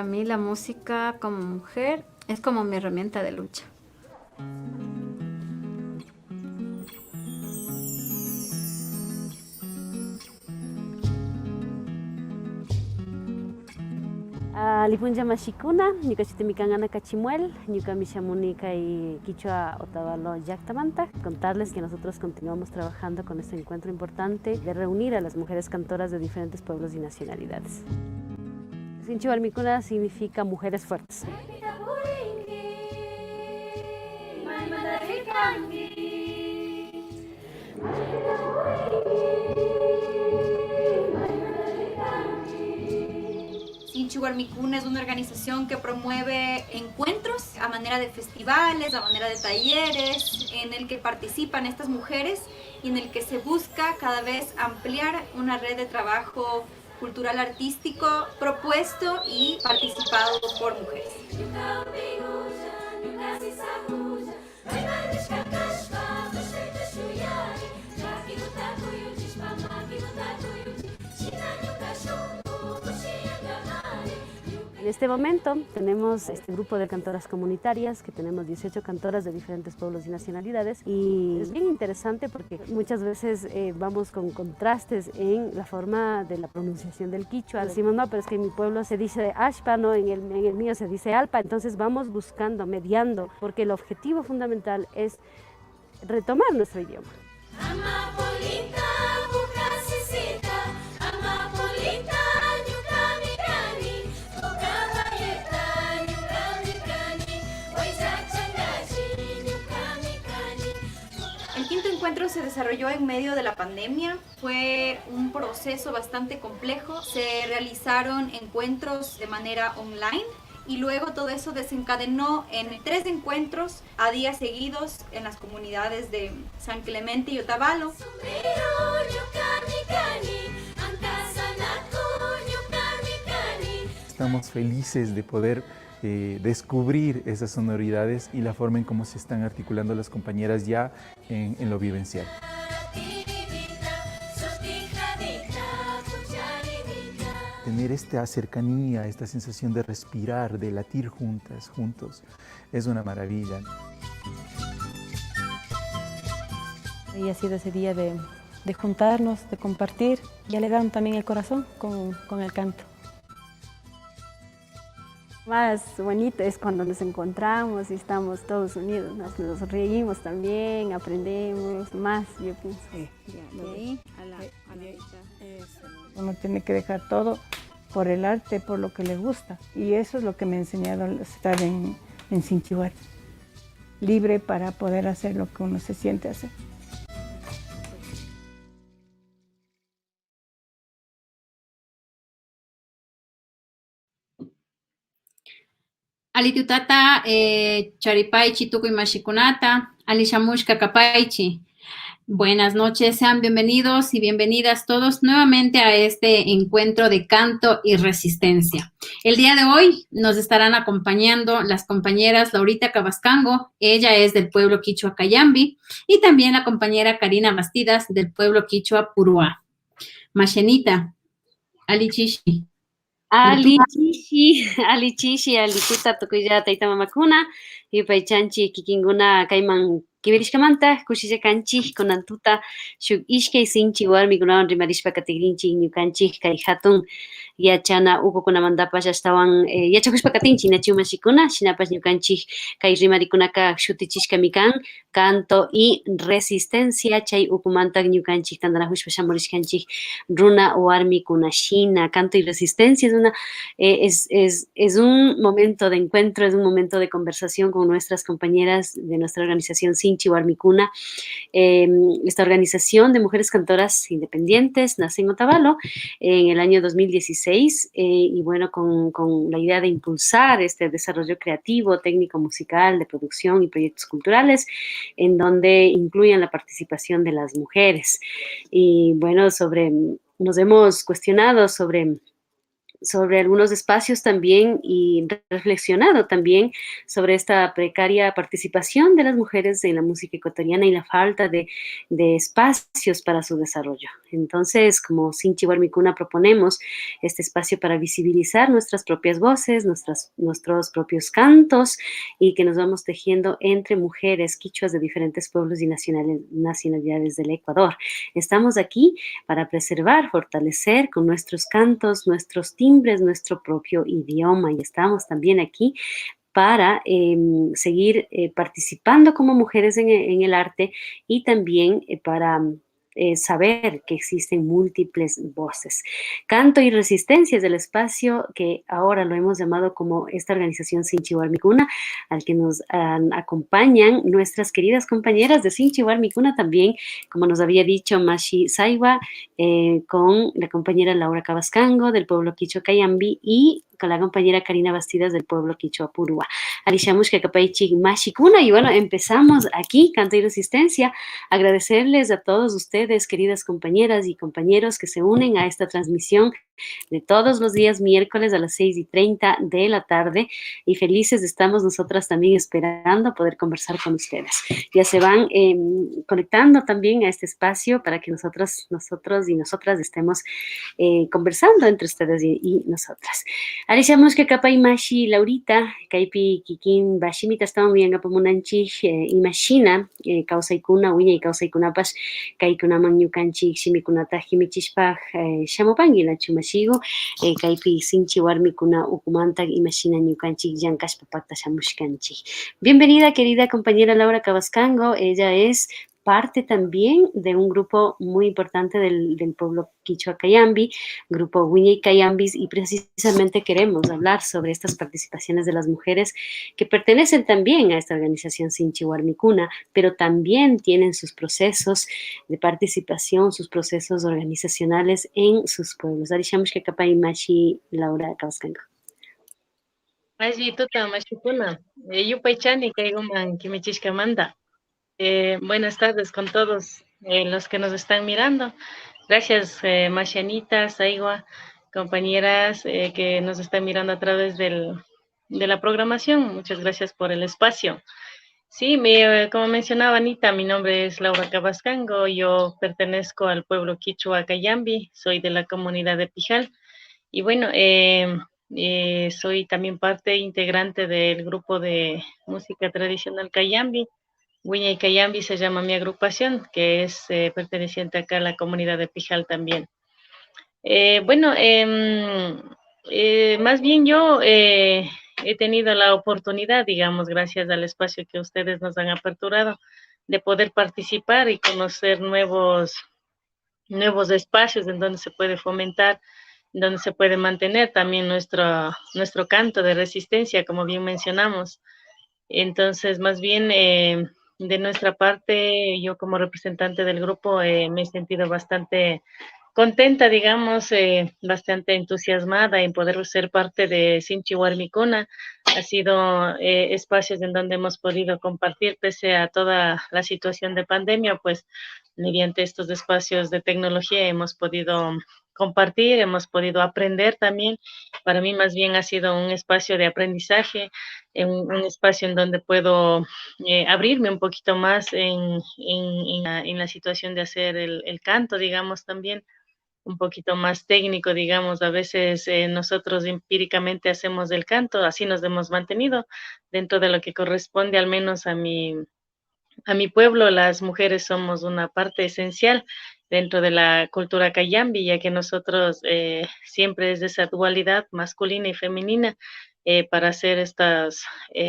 mí la música como mujer es como mi herramienta de lucha. Lipunlla mashikuna, ñuka chitimikangana Cachimuel, ñuka mishamunica y Quichua Otavalo Yactamanta. Contarles que nosotros continuamos trabajando con este encuentro importante de reunir a las mujeres cantoras de diferentes pueblos y nacionalidades. Sinchiwarmicuna significa mujeres fuertes. Sinchiwarmicuna es una organización que promueve encuentros a manera de festivales, a manera de talleres, en el que participan estas mujeres y en el que se busca cada vez ampliar una red de trabajo cultural artístico propuesto y participado por mujeres. En este momento tenemos este grupo de cantoras comunitarias, que tenemos 18 cantoras de diferentes pueblos y nacionalidades, y es bien interesante porque muchas veces vamos con contrastes en la forma de la pronunciación del quichua. Decimos, no, pero es que en mi pueblo se dice ashpa, ¿no? En el mío se dice alpa. Entonces vamos buscando, mediando, porque el objetivo fundamental es retomar nuestro idioma. El quinto encuentro se desarrolló en medio de la pandemia. Fue un proceso bastante complejo. Se realizaron encuentros de manera online y luego todo eso desencadenó en 3 encuentros a días seguidos en las comunidades de San Clemente y Otavalo. Estamos felices de poder descubrir esas sonoridades y la forma en cómo se están articulando las compañeras ya en lo vivencial. Tener esta cercanía, esta sensación de respirar, de latir juntas, juntos, es una maravilla. Y ha sido ese día de juntarnos, de compartir y alegrar también el corazón con el canto. Más bonito es cuando nos encontramos y estamos todos unidos, nos reímos también, aprendemos más, yo pienso. Sí. Uno tiene que dejar todo por el arte, por lo que le gusta. Y eso es lo que me ha enseñado estar en Sinchihuar, libre para poder hacer lo que uno se siente hacer. Alitutata charipaichi tukuy mashikunata, alishamushka kapaichi. Buenas noches, sean bienvenidos y bienvenidas todos nuevamente a este encuentro de canto y resistencia. El día de hoy nos estarán acompañando las compañeras Laurita Cabascango, ella es del pueblo quichua Cayambi, y también la compañera Karina Bastidas del pueblo quichua Purúa. Mashenita, alichishi. Alichishi, alituta tukuya taita mamakuna, y paichanchi kikinguna kaiman kiberishkamanta, kushise kanchi, konantuta, shuk ishke sinchi warmikunawan rimarishpa katigrinchi, ñukanchik kay hatun yachana ukukunamantapas ashtawan yachakushpa katinchi nachu mashikuna, shinapas ñukanchik kay rimarikunaka shutichishkami kan, canto y resistencia, chay ukumanta ñukanchik tandanajushpa shamurishkanchik runa warmikuna shina, canto y resistencia es un momento de encuentro, es un momento de conversación con nuestras compañeras de nuestra organización Sinchi Warmicuna. Esta organización de mujeres cantoras independientes nace en Otavalo en el año 2016 y bueno, con la idea de impulsar este desarrollo creativo, técnico musical, de producción y proyectos culturales en donde incluyan la participación de las mujeres. Y bueno, nos hemos cuestionado sobre sobre algunos espacios también y reflexionado también sobre esta precaria participación de las mujeres en la música ecuatoriana y la falta de espacios para su desarrollo. Entonces, como Sinchi Warmicuna proponemos este espacio para visibilizar nuestras propias voces, nuestros propios cantos y que nos vamos tejiendo entre mujeres quichuas de diferentes pueblos y nacionalidades del Ecuador. Estamos aquí para preservar, fortalecer con nuestros cantos, nuestros timbres, nuestro propio idioma y estamos también aquí para seguir participando como mujeres en el arte y también para saber que existen múltiples voces. Canto y Resistencia es el espacio que ahora lo hemos llamado como esta organización Sinchi Warmicuna, al que nos acompañan nuestras queridas compañeras de Sinchi Warmicuna también, como nos había dicho Mashi Saiwa, con la compañera Laura Cabascango del pueblo Quichua Cayambi y con la compañera Karina Bastidas del pueblo Quichua Purúa. Alishamushka Kapaichi Mashikuna, y bueno, empezamos aquí, Canto y Resistencia. Agradecerles a todos ustedes, queridas compañeras y compañeros, que se unen a esta transmisión de todos los días miércoles a las 6:30 de la tarde y felices estamos nosotras también esperando poder conversar con ustedes. Ya se van conectando también a este espacio para que nosotros y nosotras estemos conversando entre ustedes y nosotras. Arisamos que capa imashi Laurita, kaipi kikin bashimita estamos bien apamunanchi imashina kausaikuna uña y kausaikunapas kaikunaman ñukanchik shimikunata jimichishpaj shamupangi la chumashigo kaipi sinchi warmikuna ukumanta imashina ñukanchik llankashpa pakta shamushkanchik. Bienvenida querida compañera Laura Cabascango, ella es parte también de un grupo muy importante del pueblo Quichua Cayambi, grupo Wiñay Cayambis, y precisamente queremos hablar sobre estas participaciones de las mujeres que pertenecen también a esta organización Sinchi Warmicuna, pero también tienen sus procesos de participación, sus procesos organizacionales en sus pueblos. Arishamush que kapay mashi Laura Cabascango. Allí tota mashukuna, yupaychani kayguman kimichishkamanta. Buenas tardes con todos los que nos están mirando. Gracias, Mashanita, Saigua, compañeras que nos están mirando a través de la programación. Muchas gracias por el espacio. Sí, como mencionaba Anita, mi nombre es Laura Cabascango. Yo pertenezco al pueblo Quichua Cayambi, soy de la comunidad de Pijal. Y bueno, soy también parte integrante del grupo de música tradicional Cayambi. Wiñay Cayambi se llama mi agrupación, que es perteneciente acá a la comunidad de Pijal también. Más bien yo he tenido la oportunidad, digamos, gracias al espacio que ustedes nos han aperturado, de poder participar y conocer nuevos espacios en donde se puede fomentar, en donde se puede mantener también nuestro canto de resistencia, como bien mencionamos. Entonces, más bien, de nuestra parte, yo como representante del grupo me he sentido bastante contenta, digamos, bastante entusiasmada en poder ser parte de Sinchi Warmicuna. Ha sido espacios en donde hemos podido compartir, pese a toda la situación de pandemia, pues mediante estos espacios de tecnología hemos podido compartir, hemos podido aprender también. Para mí más bien ha sido un espacio de aprendizaje, un espacio en donde puedo abrirme un poquito más en la situación de hacer el canto, digamos, también un poquito más técnico, digamos. A veces nosotros empíricamente hacemos el canto, así nos hemos mantenido dentro de lo que corresponde, al menos a mi pueblo. Las mujeres somos una parte esencial dentro de la cultura cayambi, ya que nosotros siempre es de esa dualidad masculina y femenina para hacer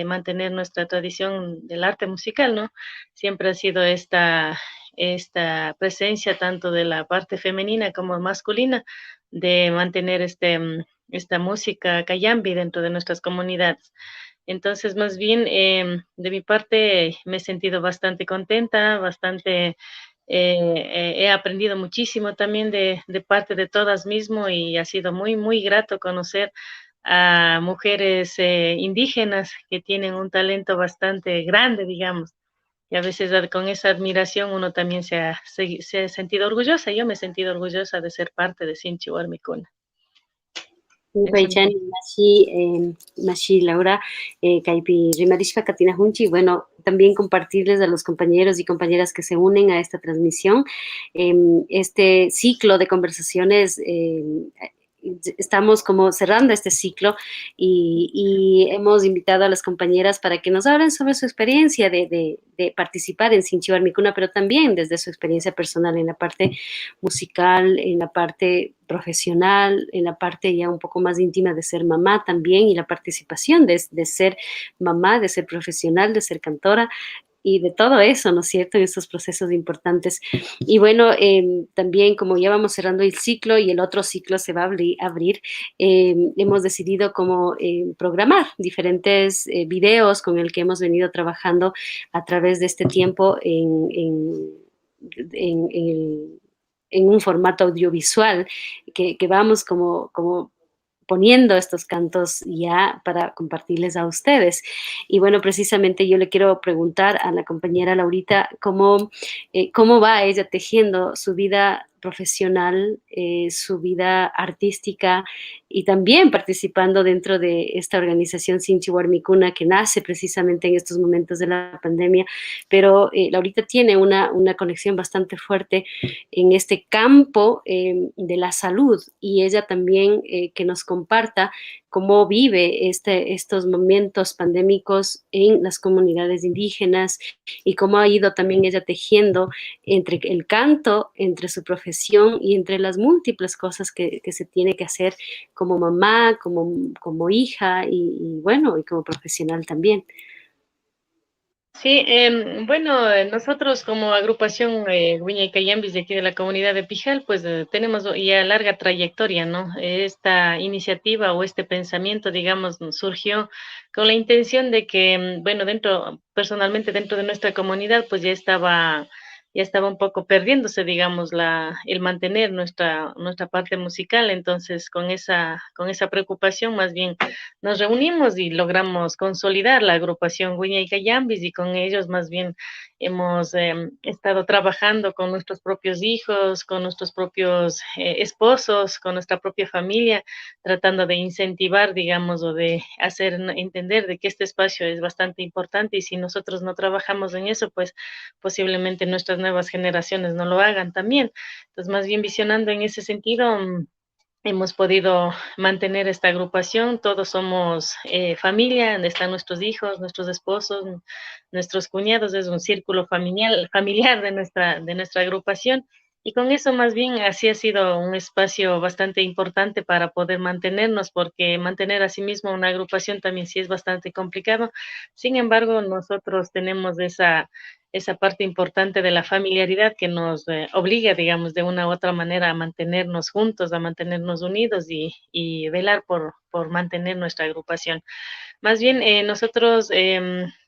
mantener nuestra tradición del arte musical, ¿no? Siempre ha sido esta presencia tanto de la parte femenina como masculina de mantener esta música cayambi dentro de nuestras comunidades. Entonces, más bien, de mi parte, me he sentido bastante contenta, he aprendido muchísimo también de parte de todas mismo y ha sido muy, muy grato conocer a mujeres indígenas que tienen un talento bastante grande, digamos. Y a veces con esa admiración uno también se ha sentido orgullosa. Yo me he sentido orgullosa de ser parte de Sinchi Warmicuna. Eso Paychan, mismo. Mashi, Laura, Kaipi, Rimarishpa, Katina Junchi. Bueno, también compartirles a los compañeros y compañeras que se unen a esta transmisión, este ciclo de conversaciones. Estamos como cerrando este ciclo y hemos invitado a las compañeras para que nos hablen sobre su experiencia de participar en Sinchibar Mikuna, pero también desde su experiencia personal en la parte musical, en la parte profesional, en la parte ya un poco más íntima de ser mamá también y la participación de ser mamá, de ser profesional, de ser cantora y de todo eso, ¿no es cierto?, en estos procesos importantes. Y bueno, también como ya vamos cerrando el ciclo y el otro ciclo se va a abrir, hemos decidido como programar diferentes videos con el que hemos venido trabajando a través de este tiempo en, en, en un formato audiovisual que vamos como poniendo estos cantos ya para compartirles a ustedes. Y bueno, precisamente yo le quiero preguntar a la compañera Laurita cómo va ella tejiendo su vida profesional, su vida artística y también participando dentro de esta organización Sinchi Warmicuna que nace precisamente en estos momentos de la pandemia, pero Laurita tiene una conexión bastante fuerte en este campo de la salud y ella también que nos comparta cómo vive estos momentos pandémicos en las comunidades indígenas y cómo ha ido también ella tejiendo entre el canto, entre su profesión y entre las múltiples cosas que se tiene que hacer como mamá, como hija y bueno, y como profesional también. sí, bueno, nosotros como agrupación Wiña y Cayambis de aquí de la comunidad de Pijal, pues tenemos ya larga trayectoria, ¿no? Esta iniciativa o este pensamiento, digamos, nos surgió con la intención de que, bueno, personalmente dentro de nuestra comunidad, pues ya estaba un poco perdiéndose, digamos, el mantener nuestra parte musical. Entonces, con esa preocupación, más bien nos reunimos y logramos consolidar la agrupación Wiña y Cayambis y con ellos más bien hemos estado trabajando con nuestros propios hijos, con nuestros propios esposos, con nuestra propia familia, tratando de incentivar, digamos, o de hacer entender de que este espacio es bastante importante y si nosotros no trabajamos en eso, pues posiblemente nuestras nuevas generaciones no lo hagan también. Entonces, más bien visionando en ese sentido, hemos podido mantener esta agrupación, todos somos familia, donde están nuestros hijos, nuestros esposos, nuestros cuñados, es un círculo familiar de nuestra agrupación. Y con eso más bien así ha sido un espacio bastante importante para poder mantenernos, porque mantener a sí mismo una agrupación también sí es bastante complicado. Sin embargo, nosotros tenemos esa parte importante de la familiaridad que nos obliga, digamos, de una u otra manera a mantenernos juntos, a mantenernos unidos y velar por mantener nuestra agrupación. Más bien, nosotros,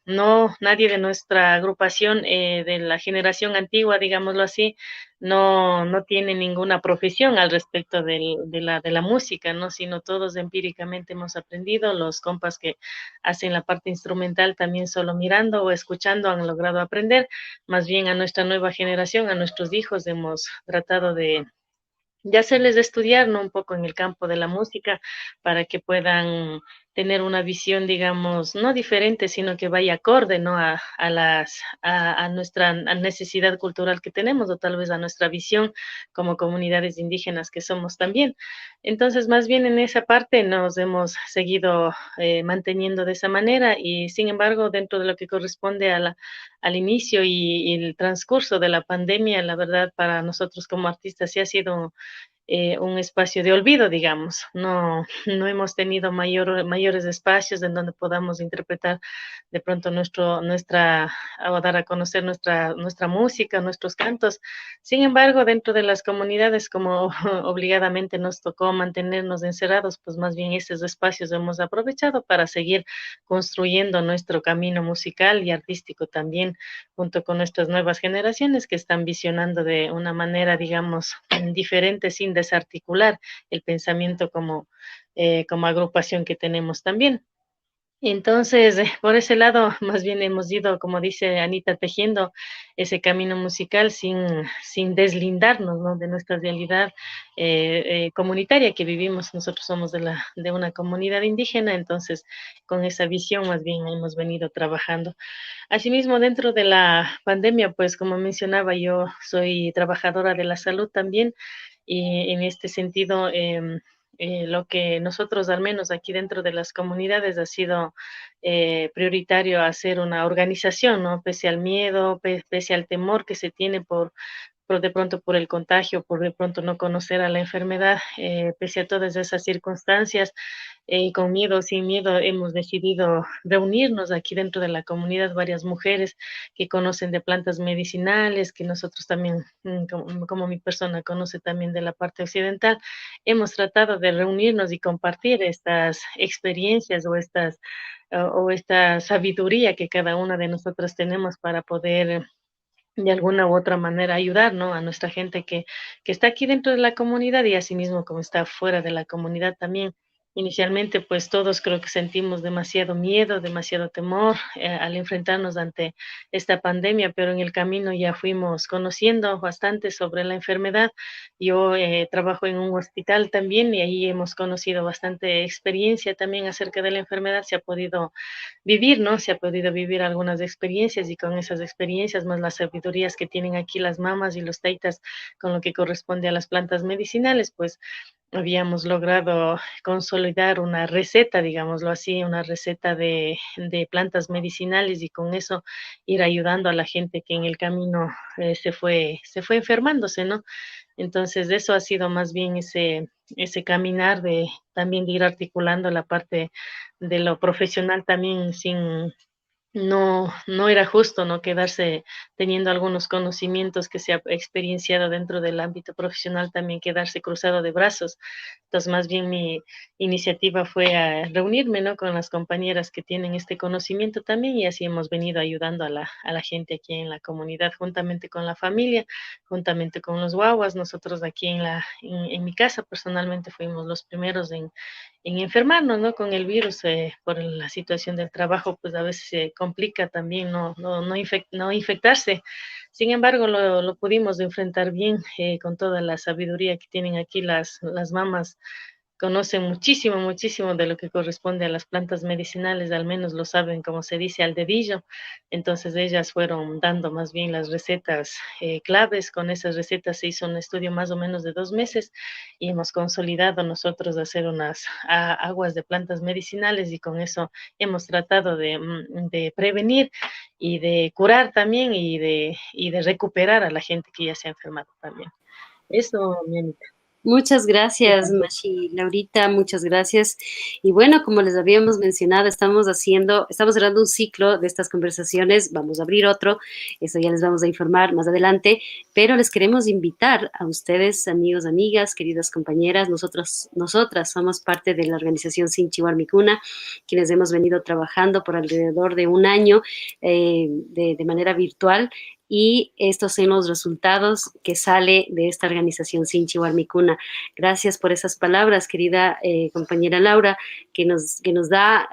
no, nadie de nuestra agrupación, de la generación antigua, digámoslo así, no tiene ninguna profesión al respecto de la música, ¿no? Sino todos empíricamente hemos aprendido, los compas que hacen la parte instrumental también solo mirando o escuchando han logrado aprender. Más bien a nuestra nueva generación, a nuestros hijos, hemos tratado de hacerles estudiar, ¿no? Un poco en el campo de la música para que puedan tener una visión, digamos, no diferente, sino que vaya acorde, ¿no? A nuestra necesidad cultural que tenemos o tal vez a nuestra visión como comunidades indígenas que somos también. Entonces, más bien en esa parte nos hemos seguido manteniendo de esa manera y sin embargo, dentro de lo que corresponde al inicio y el transcurso de la pandemia, la verdad, para nosotros como artistas sí ha sido un espacio de olvido, digamos. No hemos tenido mayores espacios en donde podamos interpretar de pronto o dar a conocer nuestra música, nuestros cantos. Sin embargo, dentro de las comunidades, como obligadamente nos tocó mantenernos encerrados, pues más bien esos espacios hemos aprovechado para seguir construyendo nuestro camino musical y artístico también, junto con nuestras nuevas generaciones que están visionando de una manera, digamos, diferente sin desarticular el pensamiento como agrupación que tenemos también. Entonces, por ese lado, más bien hemos ido, como dice Anita, tejiendo ese camino musical sin deslindarnos, ¿no? De nuestra realidad comunitaria que vivimos. Nosotros somos de una comunidad indígena, entonces con esa visión más bien hemos venido trabajando. Asimismo, dentro de la pandemia, pues como mencionaba, yo soy trabajadora de la salud también y en este sentido, lo que nosotros, al menos aquí dentro de las comunidades, ha sido prioritario hacer una organización, ¿no? Pese al miedo, pese al temor que se tiene por de pronto por el contagio, por de pronto no conocer a la enfermedad, pese a todas esas circunstancias, con miedo o sin miedo, hemos decidido reunirnos aquí dentro de la comunidad, varias mujeres que conocen de plantas medicinales, que nosotros también, como mi persona conoce también de la parte occidental, hemos tratado de reunirnos y compartir estas experiencias o esta sabiduría que cada una de nosotras tenemos para poder de alguna u otra manera ayudar, ¿no? A nuestra gente que está aquí dentro de la comunidad y asimismo como está fuera de la comunidad también. Inicialmente, pues todos creo que sentimos demasiado miedo, demasiado temor al enfrentarnos ante esta pandemia, pero en el camino ya fuimos conociendo bastante sobre la enfermedad. Yo trabajo en un hospital también y ahí hemos conocido bastante experiencia también acerca de la enfermedad. Se ha podido vivir, ¿no? Se ha podido vivir algunas experiencias y con esas experiencias, más las sabidurías que tienen aquí las mamas y los taitas con lo que corresponde a las plantas medicinales, pues habíamos logrado consolidar una receta, digámoslo así, una receta de plantas medicinales y con eso ir ayudando a la gente que en el camino se fue enfermándose, ¿no? Entonces, eso ha sido más bien ese caminar de también de ir articulando la parte de lo profesional también no era justo, ¿no? Quedarse teniendo algunos conocimientos que se ha experienciado dentro del ámbito profesional, también quedarse cruzado de brazos. Entonces, más bien mi iniciativa fue a reunirme, ¿no? Con las compañeras que tienen este conocimiento también y así hemos venido ayudando a la gente aquí en la comunidad, juntamente con la familia, juntamente con los guaguas. Nosotros aquí en mi casa personalmente fuimos los primeros en enfermarnos, ¿no? Con el virus, por la situación del trabajo, pues a veces se complica también no infectarse. Sin embargo, lo pudimos enfrentar bien, con toda la sabiduría que tienen aquí las mamas. Conocen muchísimo, muchísimo de lo que corresponde a las plantas medicinales, al menos lo saben, como se dice, al dedillo. Entonces ellas fueron dando más bien las recetas claves. Con esas recetas se hizo un estudio más o menos de 2 meses y hemos consolidado nosotros hacer unas aguas de plantas medicinales y con eso hemos tratado de prevenir y de curar también y de recuperar a la gente que ya se ha enfermado también. Eso, mi Anita. Muchas gracias, Mashi, Laurita, muchas gracias. Y bueno, como les habíamos mencionado, estamos cerrando un ciclo de estas conversaciones, vamos a abrir otro, eso ya les vamos a informar más adelante, pero les queremos invitar a ustedes, amigos, amigas, queridas compañeras, nosotras somos parte de la organización Sinchi Warmicuna, quienes hemos venido trabajando por alrededor de un año de manera virtual. Y estos son los resultados que sale de esta organización Sinchi Warmicuna. Gracias por esas palabras, querida compañera Laura, que nos da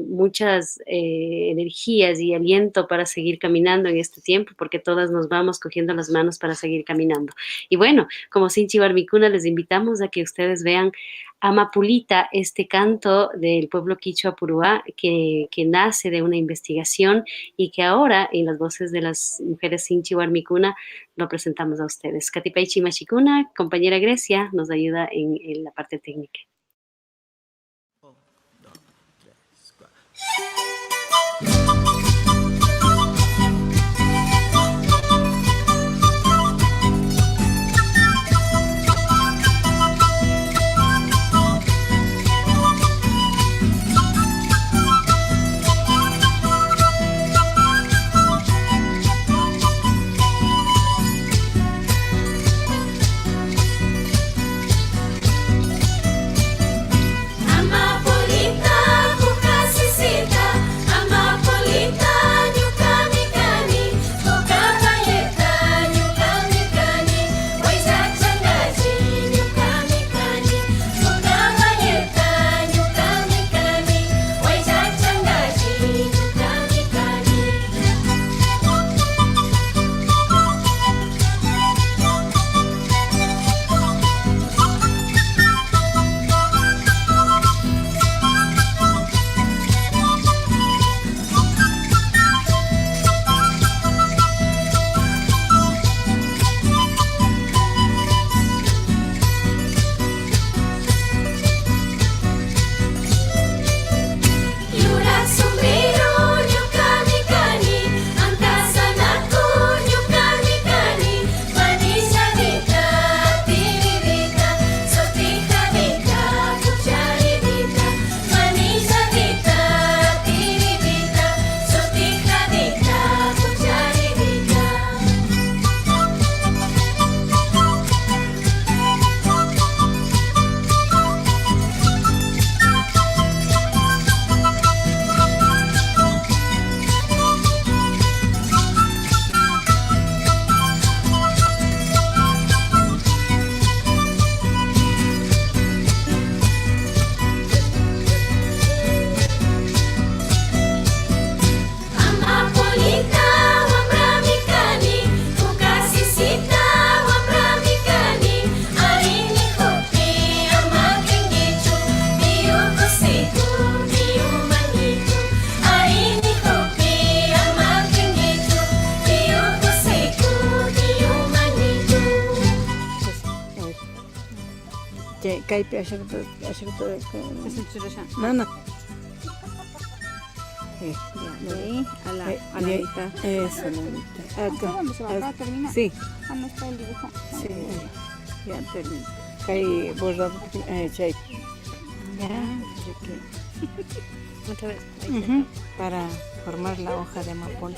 muchas energías y aliento para seguir caminando en este tiempo, porque todas nos vamos cogiendo las manos para seguir caminando. Y bueno, como Sinchi Warmicuna, les invitamos a que ustedes vean Amapulita, este canto del pueblo quichua Puruá que nace de una investigación y que ahora en las voces de las mujeres Sinchi Warmicuna lo presentamos a ustedes. Katipaichi Machicuna, compañera Grecia, nos ayuda en la parte técnica. kaypi ashruta no. De ahí a la mitad. Eso, la mitad. Acá. ¿Dónde se va? ¿Acá termina? Sí. Ah, no está el dibujo. Sí, ya termina. Kay borrado, chay. Ya. Ok. Otra vez. Para formar la hoja de amapola.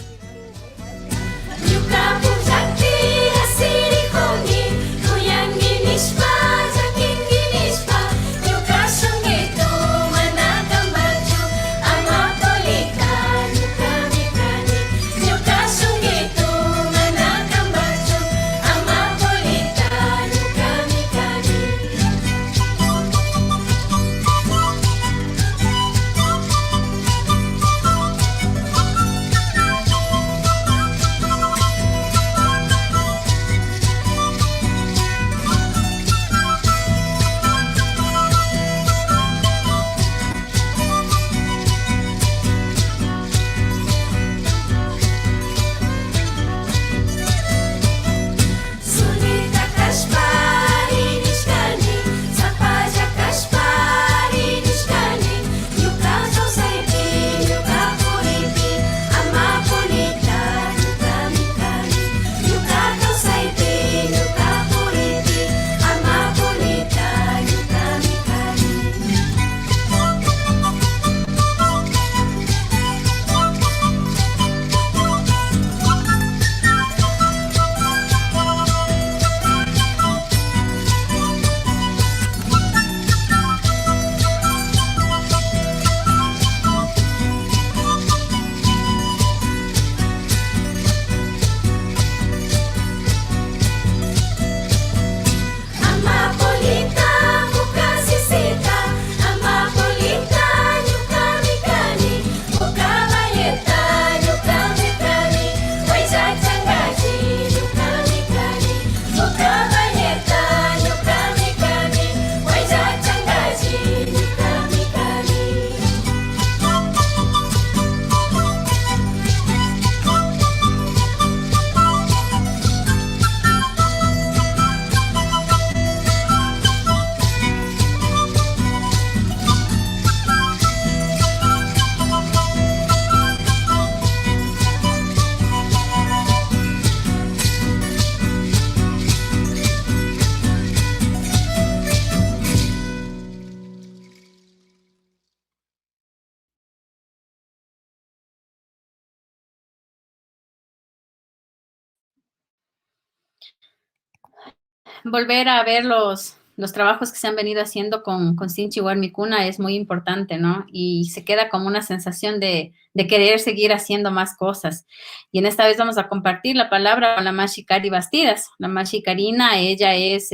Volver a ver los trabajos que se han venido haciendo con Sinchi Warmicuna es muy importante, ¿no? Y se queda como una sensación de querer seguir haciendo más cosas. Y en esta vez vamos a compartir la palabra con la Mashi Cari Bastidas. La Mashi Karina, ella es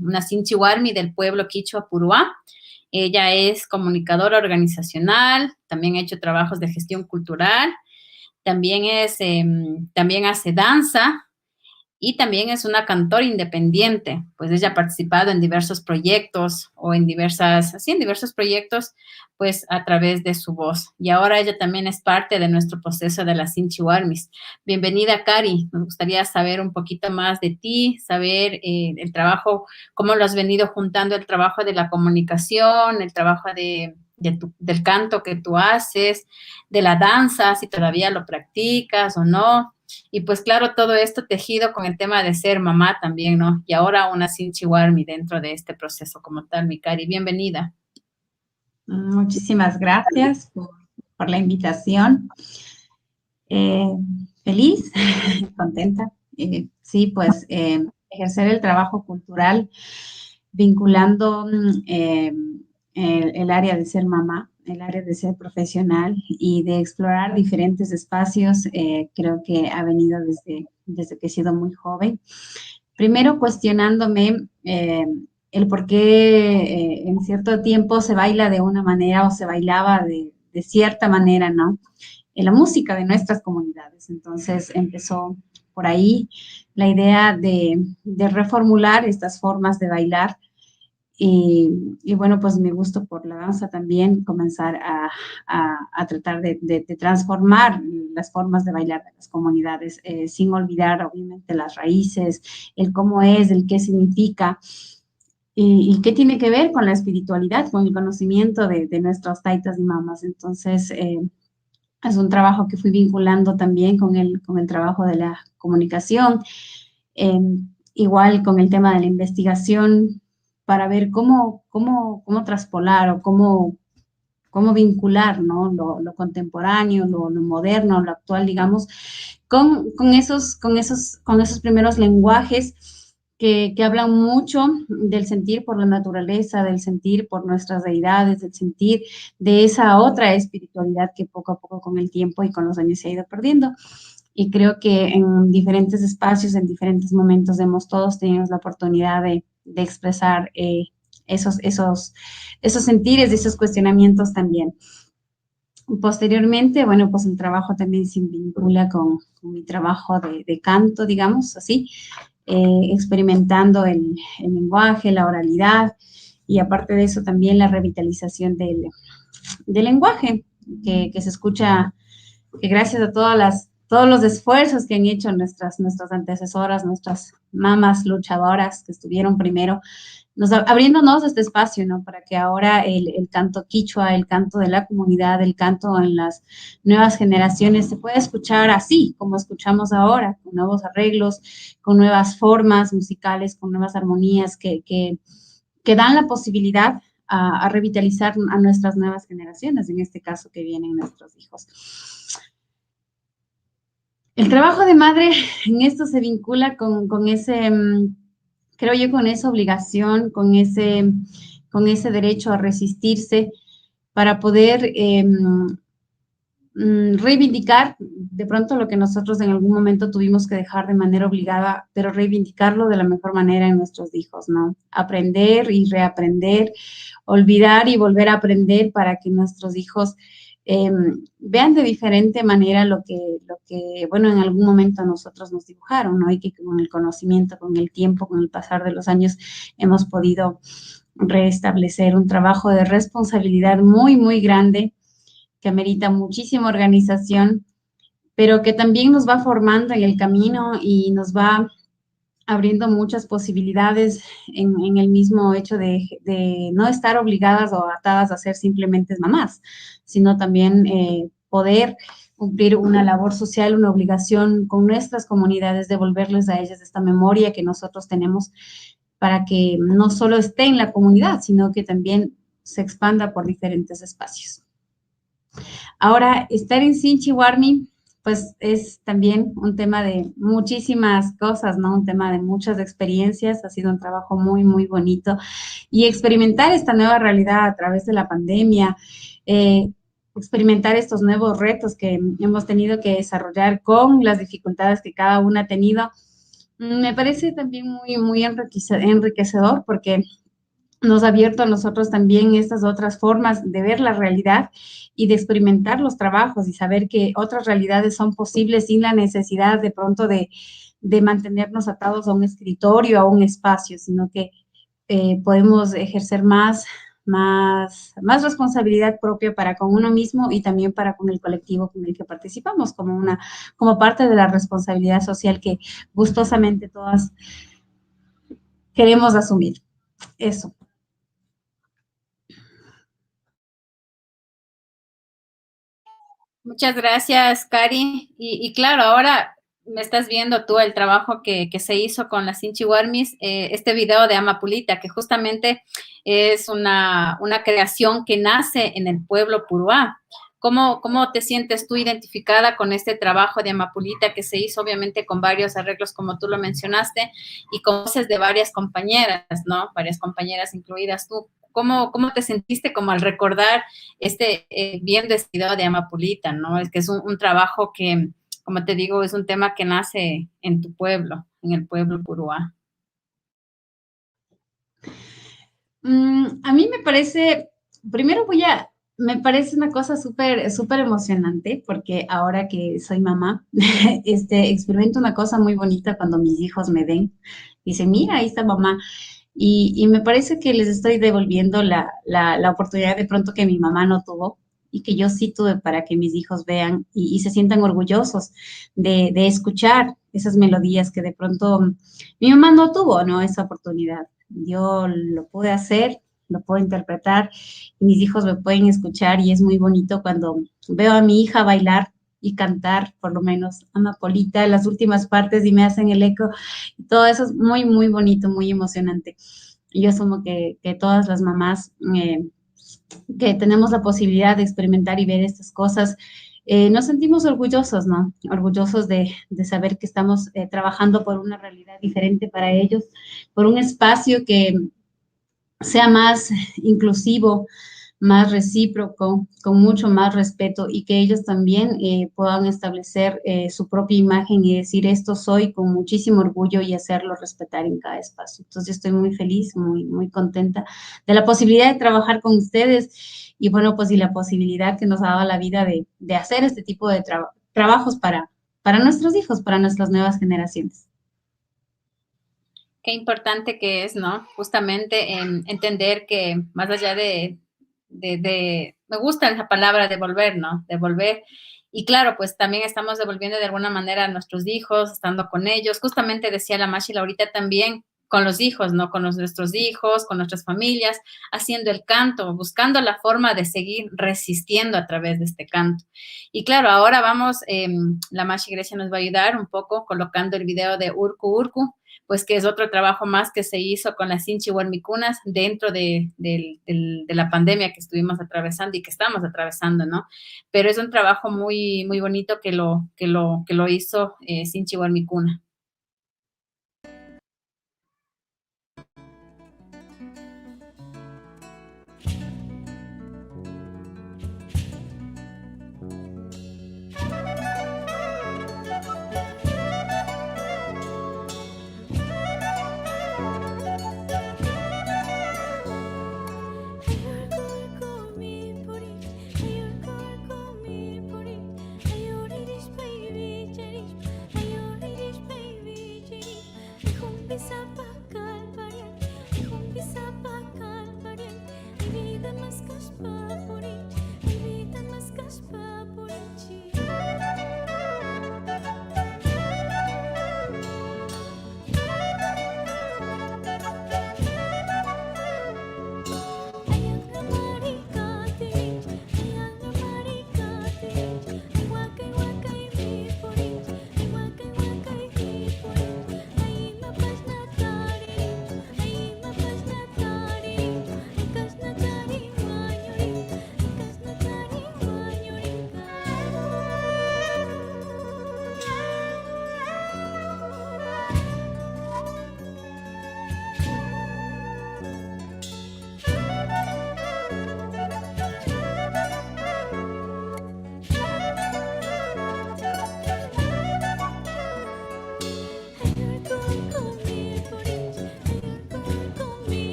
una Sinchi Warmi del pueblo Quichua Puruá. Ella es comunicadora organizacional, también ha hecho trabajos de gestión cultural, también hace danza, y también es una cantora independiente, pues ella ha participado en diversos proyectos o en diversos proyectos, pues a través de su voz. Y ahora ella también es parte de nuestro proceso de las Sinchi Warmis. Bienvenida, Cari. Nos gustaría saber un poquito más de ti, saber el trabajo, cómo lo has venido juntando, el trabajo de la comunicación, el trabajo del canto que tú haces, de la danza, si todavía lo practicas o no. Y pues claro, todo esto tejido con el tema de ser mamá también, ¿no? Y ahora una Sinchi Warmi dentro de este proceso como tal, mi Cari. Bienvenida. Muchísimas gracias por la invitación. Feliz, contenta. Sí, pues ejercer el trabajo cultural vinculando el área de ser mamá, el área de ser profesional y de explorar diferentes espacios, creo que ha venido desde que he sido muy joven. Primero cuestionándome el por qué en cierto tiempo se baila de una manera o se bailaba de cierta manera, ¿no? En la música de nuestras comunidades. Entonces empezó por ahí la idea de reformular estas formas de bailar. Y bueno, pues mi gusto por la danza también, comenzar a tratar de transformar las formas de bailar de las comunidades, sin olvidar obviamente las raíces, el cómo es, el qué significa. y qué tiene que ver con la espiritualidad, con el conocimiento de nuestros taitas y mamas. Entonces, es un trabajo que fui vinculando también con el trabajo de la comunicación, eh, igual con el tema de la investigación, para ver cómo traspolar o cómo vincular, ¿no? Lo contemporáneo, lo moderno, lo actual, digamos, con esos primeros lenguajes que hablan mucho del sentir por la naturaleza, del sentir por nuestras deidades, del sentir de esa otra espiritualidad que poco a poco con el tiempo y con los años se ha ido perdiendo. Y creo que en diferentes espacios, en diferentes momentos, hemos todos tenido la oportunidad de expresar esos sentires, esos cuestionamientos también. Posteriormente, bueno, pues el trabajo también se vincula con mi trabajo de canto, digamos así, experimentando el lenguaje, la oralidad, y aparte de eso también la revitalización del lenguaje, que se escucha, que gracias a todos los esfuerzos que han hecho nuestras antecesoras, nuestras mamas luchadoras que estuvieron primero, abriéndonos este espacio, ¿no? Para que ahora el canto quichua, el canto de la comunidad, el canto en las nuevas generaciones se pueda escuchar así, como escuchamos ahora, con nuevos arreglos, con nuevas formas musicales, con nuevas armonías que dan la posibilidad a revitalizar a nuestras nuevas generaciones, en este caso que vienen nuestros hijos. El trabajo de madre en esto se vincula con ese, creo yo, con esa obligación, con ese derecho a resistirse para poder reivindicar de pronto lo que nosotros en algún momento tuvimos que dejar de manera obligada, pero reivindicarlo de la mejor manera en nuestros hijos, ¿no? Aprender y reaprender, olvidar y volver a aprender para que nuestros hijos vean de diferente manera lo que, bueno, en algún momento nosotros nos dibujaron, ¿no? Y que con el conocimiento, con el tiempo, con el pasar de los años, hemos podido restablecer un trabajo de responsabilidad muy, muy grande, que amerita muchísima organización, pero que también nos va formando en el camino y nos va abriendo muchas posibilidades en el mismo hecho de no estar obligadas o atadas a ser simplemente mamás, sino también poder cumplir una labor social, una obligación con nuestras comunidades, devolverles a ellas esta memoria que nosotros tenemos para que no solo esté en la comunidad, sino que también se expanda por diferentes espacios. Ahora, estar en Sinchi Warmi, pues es también un tema de muchísimas cosas, ¿no? Un tema de muchas experiencias, ha sido un trabajo muy, muy bonito. Y experimentar esta nueva realidad a través de la pandemia, experimentar estos nuevos retos que hemos tenido que desarrollar con las dificultades que cada una ha tenido, me parece también muy, muy enriquecedor porque nos ha abierto a nosotros también estas otras formas de ver la realidad y de experimentar los trabajos y saber que otras realidades son posibles sin la necesidad de pronto de mantenernos atados a un escritorio, a un espacio, sino que podemos ejercer más responsabilidad propia para con uno mismo y también para con el colectivo con el que participamos, como parte de la responsabilidad social que gustosamente todas queremos asumir. Eso. Muchas gracias, Cari. Y claro, ahora me estás viendo tú el trabajo que se hizo con las Sinchi Warmis, este video de Amapulita, que justamente es una creación que nace en el pueblo Puruá. ¿Cómo te sientes tú identificada con este trabajo de Amapulita que se hizo obviamente con varios arreglos, como tú lo mencionaste, y con voces de varias compañeras, ¿no? Varias compañeras incluidas tú. ¿Cómo te sentiste como al recordar viendo este video de Amapulita, ¿no? Es que es un trabajo que, como te digo, es un tema que nace en tu pueblo, en el pueblo Puruá. A mí me parece, me parece una cosa súper, súper emocionante, porque ahora que soy mamá, experimento una cosa muy bonita cuando mis hijos me ven. Dicen, mira, ahí está mamá. Y me parece que les estoy devolviendo la oportunidad de pronto que mi mamá no tuvo y que yo sí tuve para que mis hijos vean y se sientan orgullosos de escuchar esas melodías que de pronto mi mamá no tuvo, ¿no? Esa oportunidad. yo lo pude hacer, lo puedo interpretar, y mis hijos me pueden escuchar, y es muy bonito cuando veo a mi hija bailar y cantar, por lo menos Amapolita, las últimas partes, y me hacen el eco, y todo eso es muy, muy bonito, muy emocionante. Y yo asumo que todas las mamás que tenemos la posibilidad de experimentar y ver estas cosas, nos sentimos orgullosos, ¿no? Orgullosos de saber que estamos trabajando por una realidad diferente para ellos, por un espacio que sea más inclusivo, más recíproco, con mucho más respeto, y que ellos también puedan establecer su propia imagen y decir esto soy con muchísimo orgullo, y hacerlo respetar en cada espacio. Entonces estoy muy feliz, muy, muy contenta de la posibilidad de trabajar con ustedes, y bueno, pues y la posibilidad que nos ha dado la vida de hacer este tipo de trabajos para nuestros hijos, para nuestras nuevas generaciones. Qué importante que es, ¿no? Justamente entender que más allá me gusta esa palabra devolver, ¿no? Devolver. Y claro, pues también estamos devolviendo de alguna manera a nuestros hijos, estando con ellos. Justamente decía la Mashi ahorita también, con los hijos, ¿no? Con nuestros hijos, con nuestras familias, haciendo el canto, buscando la forma de seguir resistiendo a través de este canto. Y claro, ahora vamos, la Mashi Grecia nos va a ayudar un poco colocando el video de Urku Urku, pues que es otro trabajo más que se hizo con las Sinchi Huarmicunas dentro de la pandemia que estuvimos atravesando y que estamos atravesando, ¿no? Pero es un trabajo muy, muy bonito que lo hizo Sinchi Huarmicuna.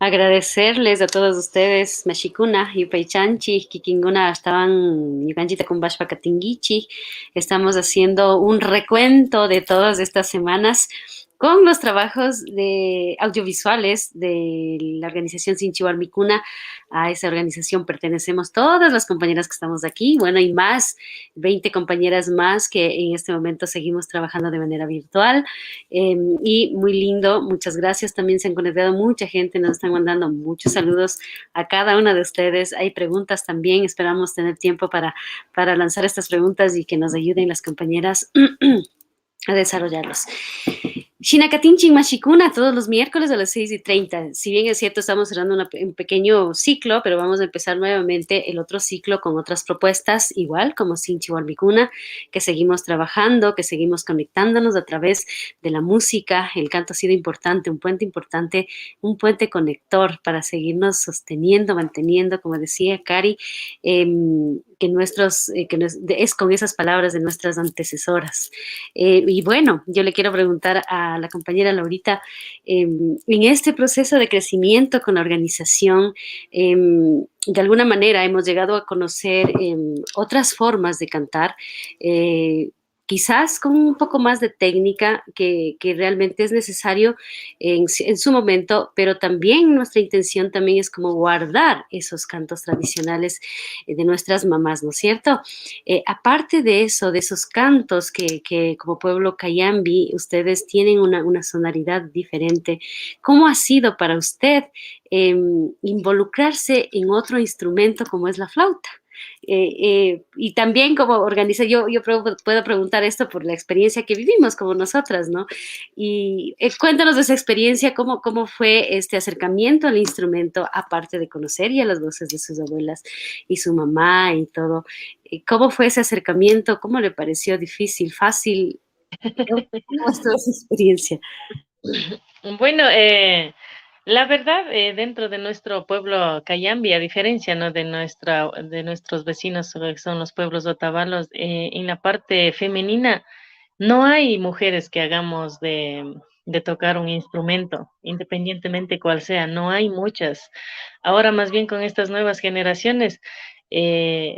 Agradecerles a todos ustedes, Mashikuna, Yupaychanchi, Kikinguna, estaban Yukanchita con Bashpakatingichi. Estamos haciendo un recuento de todas estas semanas con los trabajos de audiovisuales de la organización Sinchi Huarmicuna. A esa organización pertenecemos todas las compañeras que estamos aquí, bueno, y más, 20 compañeras más que en este momento seguimos trabajando de manera virtual, y muy lindo, muchas gracias. También se han conectado mucha gente, nos están mandando muchos saludos a cada una de ustedes. Hay preguntas también, esperamos tener tiempo para lanzar estas preguntas y que nos ayuden las compañeras a desarrollarlos. Shinakatinchi Mashikuna todos los miércoles a las 6:30. Si bien es cierto, estamos cerrando un pequeño ciclo, pero vamos a empezar nuevamente el otro ciclo con otras propuestas, igual como Sinchi Warmikuna, que seguimos trabajando, que seguimos conectándonos a través de la música. El canto ha sido importante, un puente conector para seguirnos sosteniendo, manteniendo, como decía Cari, es con esas palabras de nuestras antecesoras. Y bueno, yo le quiero preguntar a la compañera Laurita, en este proceso de crecimiento con la organización, de alguna manera hemos llegado a conocer otras formas de cantar, quizás con un poco más de técnica que realmente es necesario en su momento, pero también nuestra intención también es como guardar esos cantos tradicionales de nuestras mamás, ¿no es cierto? Aparte de eso, de esos cantos que como pueblo Cayambi, ustedes tienen una sonoridad diferente, ¿cómo ha sido para usted involucrarse en otro instrumento como es la flauta? Y también como organiza, yo puedo preguntar esto por la experiencia que vivimos como nosotras, ¿no? Y cuéntanos de esa experiencia, cómo fue este acercamiento al instrumento, aparte de conocer ya las voces de sus abuelas y su mamá y todo. ¿Cómo fue ese acercamiento? ¿Cómo le pareció difícil, fácil? ¿Cómo estuvo esa experiencia? Bueno, la verdad, dentro de nuestro pueblo Cayambi, a diferencia, ¿no?, de nuestros vecinos, que son los pueblos otavalos, en la parte femenina no hay mujeres que hagamos de tocar un instrumento, independientemente cuál sea, no hay muchas. Ahora más bien con estas nuevas generaciones,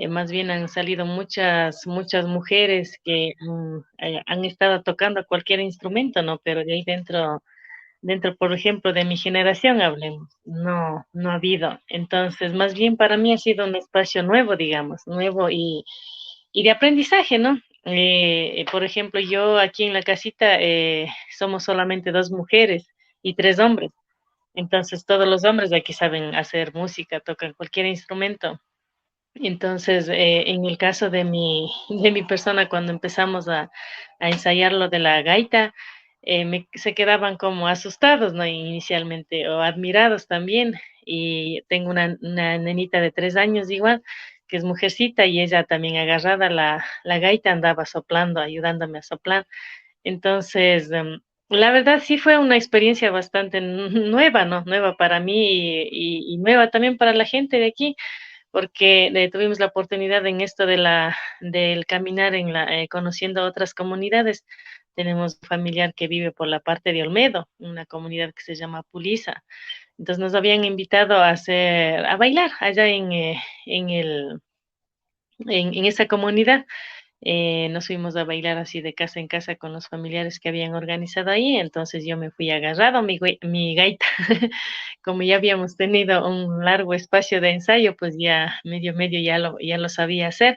más bien han salido muchas mujeres que han estado tocando cualquier instrumento, ¿no? Pero de ahí dentro, por ejemplo, de mi generación, hablemos, no ha habido. Entonces, más bien para mí ha sido un espacio nuevo, digamos, nuevo y de aprendizaje, ¿no? Por ejemplo, yo aquí en la casita somos solamente dos mujeres y tres hombres. Entonces, todos los hombres de aquí saben hacer música, tocan cualquier instrumento. Entonces, en el caso de mi persona, cuando empezamos a ensayar lo de la gaita, se quedaban como asustados, ¿no? Inicialmente, o admirados también. Y tengo una nenita de 3 años igual, que es mujercita, y ella también agarrada la gaita andaba soplando, ayudándome a soplar. Entonces, la verdad sí fue una experiencia bastante nueva, ¿no? Nueva para mí y nueva también para la gente de aquí porque tuvimos la oportunidad en esto del caminar conociendo otras comunidades. Tenemos un familiar que vive por la parte de Olmedo, una comunidad que se llama Puliza. Entonces nos habían invitado a bailar allá en esa comunidad. Nos fuimos a bailar así de casa en casa con los familiares que habían organizado ahí, entonces yo me fui agarrado mi gaita. Como ya habíamos tenido un largo espacio de ensayo, pues ya medio ya lo sabía hacer.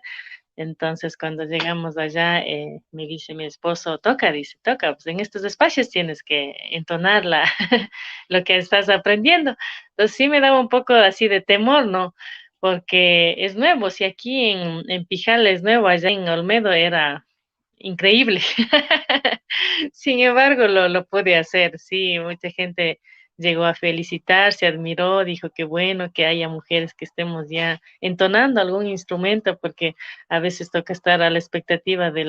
Entonces, cuando llegamos allá, me dice mi esposo, toca, pues en estos espacios tienes que entonar lo que estás aprendiendo. Entonces, sí me daba un poco así de temor, ¿no? Porque es nuevo, si aquí en Pijala es nuevo, allá en Olmedo era increíble. Sin embargo, lo pude hacer, sí, mucha gente llegó a felicitar, se admiró, dijo que bueno que haya mujeres que estemos ya entonando algún instrumento, porque a veces toca estar a la expectativa de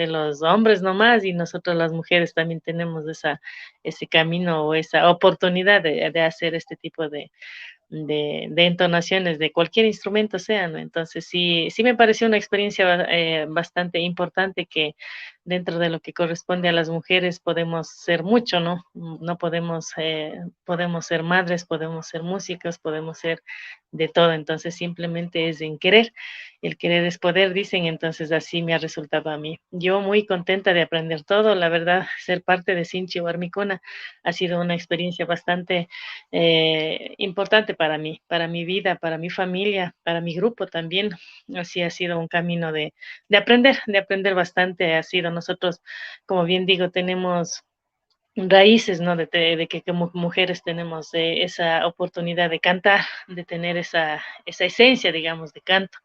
los hombres nomás, y nosotros las mujeres también tenemos ese camino o esa oportunidad de hacer este tipo de entonaciones de cualquier instrumento sea, ¿no? Entonces sí me pareció una experiencia bastante importante que dentro de lo que corresponde a las mujeres podemos ser mucho, ¿no? No podemos ser madres, podemos ser músicos, podemos ser de todo, entonces simplemente es en querer. El querer es poder, dicen, entonces así me ha resultado a mí. Yo muy contenta de aprender todo, la verdad, ser parte de Sinchi Warmicuna ha sido una experiencia bastante importante para mí, para mi vida, para mi familia, para mi grupo también. Así ha sido un camino de aprender bastante. Ha sido nosotros, como bien digo, tenemos raíces, ¿no? De que como mujeres tenemos esa oportunidad de cantar, de tener esa esencia, digamos, de canto.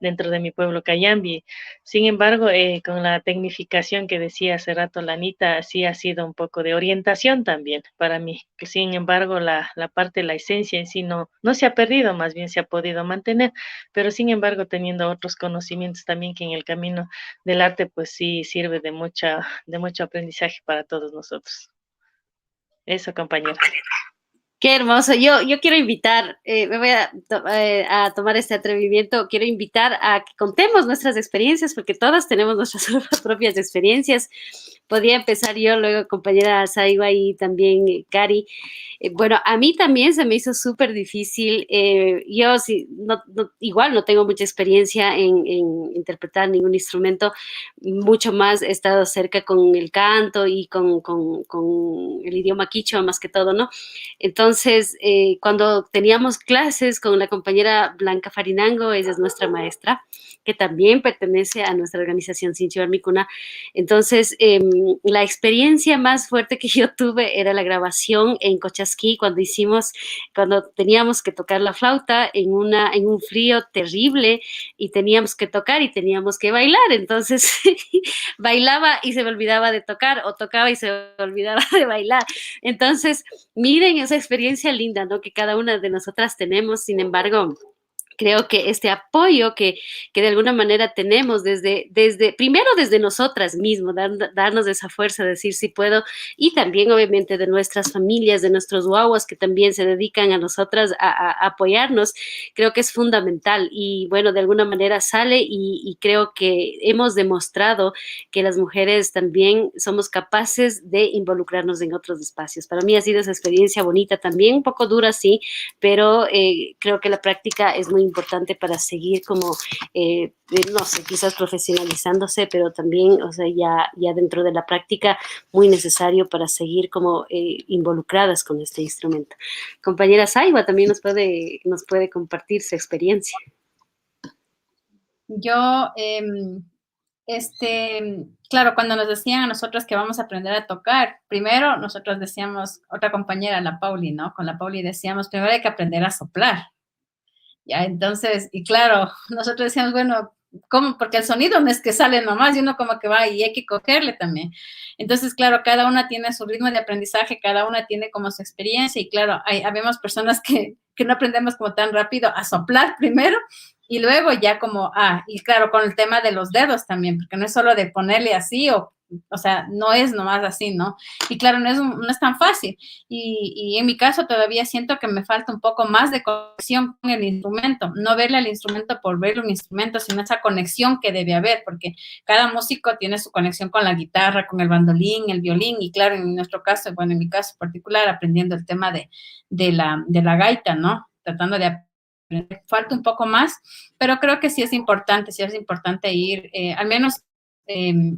dentro de mi pueblo Cayambi. Sin embargo, con la tecnificación que decía hace rato la Anita, sí ha sido un poco de orientación también para mí. Sin embargo, la parte, la esencia en sí no se ha perdido, más bien se ha podido mantener, pero sin embargo teniendo otros conocimientos también que en el camino del arte pues sí sirve de mucho aprendizaje para todos nosotros. Eso, compañera. Qué hermoso. Yo quiero invitar, me voy a tomar este atrevimiento, quiero invitar a que contemos nuestras experiencias, porque todas tenemos nuestras propias experiencias. Podría empezar yo, luego compañera Saiwa y también Cari. Bueno, a mí también se me hizo súper difícil. Yo sí, igual no tengo mucha experiencia en interpretar ningún instrumento, mucho más he estado cerca con el canto y con el idioma quichua más que todo, ¿no? Entonces, cuando teníamos clases con la compañera Blanca Farinango, ella es nuestra maestra, que también pertenece a nuestra organización Sinchibar Mikuna. Entonces, la experiencia más fuerte que yo tuve era la grabación en Cochasquí, cuando teníamos que tocar la flauta en un frío terrible y teníamos que tocar y teníamos que bailar. Entonces, bailaba y se me olvidaba de tocar, o tocaba y se me olvidaba de bailar. Entonces, miren esa experiencia linda, ¿no? Que cada una de nosotras tenemos. Sin embargo, creo que este apoyo que de alguna manera tenemos primero desde nosotras mismas, darnos esa fuerza, decir sí puedo, y también obviamente de nuestras familias, de nuestros guaguas que también se dedican a nosotras a apoyarnos, creo que es fundamental. Y bueno, de alguna manera sale y creo que hemos demostrado que las mujeres también somos capaces de involucrarnos en otros espacios. Para mí ha sido esa experiencia bonita también, un poco dura, sí, pero creo que la práctica es muy importante para seguir como, no sé, quizás profesionalizándose, pero también, o sea, ya dentro de la práctica, muy necesario para seguir como involucradas con este instrumento. Compañera Saiwa también nos puede compartir su experiencia. Yo, claro, cuando nos decían a nosotros que vamos a aprender a tocar, primero nosotros decíamos, otra compañera, la Pauli, ¿no? Con la Pauli decíamos, primero hay que aprender a soplar. Ya, entonces, y claro, nosotros decíamos, bueno, ¿cómo? Porque el sonido no es que sale nomás, y uno como que va y hay que cogerle también. Entonces, claro, cada una tiene su ritmo de aprendizaje, cada una tiene como su experiencia, y claro, habemos personas que no aprendemos como tan rápido a soplar primero, y luego ya como, y claro, con el tema de los dedos también, porque no es solo de ponerle así o sea, no es nomás así, ¿no? Y claro, no es tan fácil. Y en mi caso todavía siento que me falta un poco más de conexión con el instrumento. No verle al instrumento por verle un instrumento, sino esa conexión que debe haber, porque cada músico tiene su conexión con la guitarra, con el bandolín, el violín, y claro, en nuestro caso, bueno, en mi caso particular, aprendiendo el tema de la gaita, ¿no? Tratando de aprender. Falta un poco más, pero creo que sí es importante ir, al menos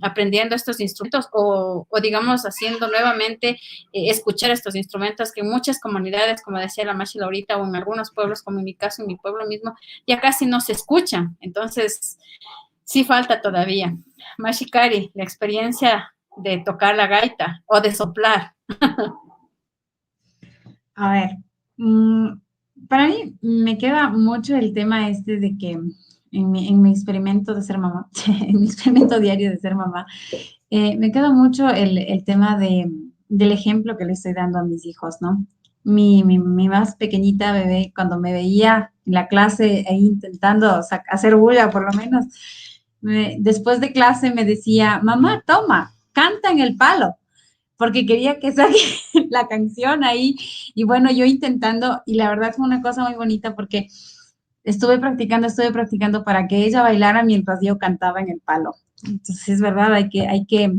aprendiendo estos instrumentos o digamos haciendo nuevamente escuchar estos instrumentos que en muchas comunidades, como decía la Mashi ahorita, o en algunos pueblos, como en mi caso, en mi pueblo mismo, ya casi no se escuchan. Entonces, sí falta todavía. Mashi Cari, la experiencia de tocar la gaita o de soplar. A ver, para mí me queda mucho el tema de que en mi experimento de ser mamá, en mi experimento diario de ser mamá, me queda mucho el tema del ejemplo que le estoy dando a mis hijos, ¿no? Mi más pequeñita bebé, cuando me veía en la clase ahí intentando hacer bulla, por lo menos, después de clase me decía, mamá, toma, canta en el palo, porque quería que saque la canción ahí. Y bueno, yo intentando, y la verdad fue una cosa muy bonita porque estuve practicando para que ella bailara mientras yo cantaba en el palo. Entonces, es verdad, hay que